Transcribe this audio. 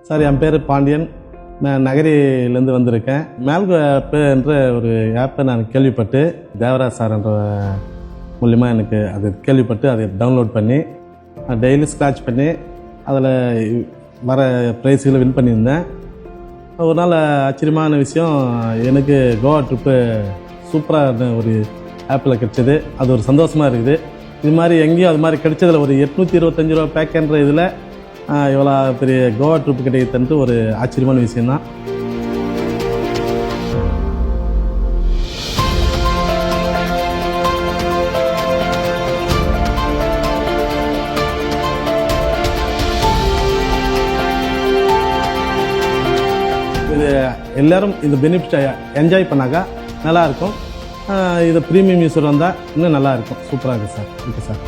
Sir, என் பேர் பாண்டியன். நான் நகரிலேருந்து வந்திருக்கேன். மேல்கோ ஆப்பு என்ற ஒரு ஆப்பை நான் கேள்விப்பட்டு, தேவராஜ் சார் என்ற மூலிமா எனக்கு அது கேள்விப்பட்டு அதை டவுன்லோட் பண்ணி டெய்லி ஸ்க்ராட்ச் பண்ணி அதில் வர ப்ரைஸுகளை வின் பண்ணியிருந்தேன். ஒரு நாள் ஆச்சரியமான விஷயம், எனக்கு கோவா ட்ரிப்பு சூப்பராக ஒரு ஆப்பில் கிடச்சிது. அது ஒரு சந்தோஷமாக இருக்குது. இது மாதிரி எங்கேயும் அது மாதிரி கிடைச்சதில் ஒரு 825 ரூபா பேக்குன்ற இதில் இவ்வளோ பெரிய கோவா ட்ரிப்பு கிடைக்குதுன்ட்டு ஒரு ஆச்சரியமான விஷயந்தான். இது எல்லோரும் இந்த பெனிஃபிட்டை என்ஜாய் பண்ணாக்கா நல்லாயிருக்கும். இது ப்ரீமியம் யூஸர் வந்தால் இன்னும் நல்லாயிருக்கும். சூப்பராக இருக்குது சார். Okay sir.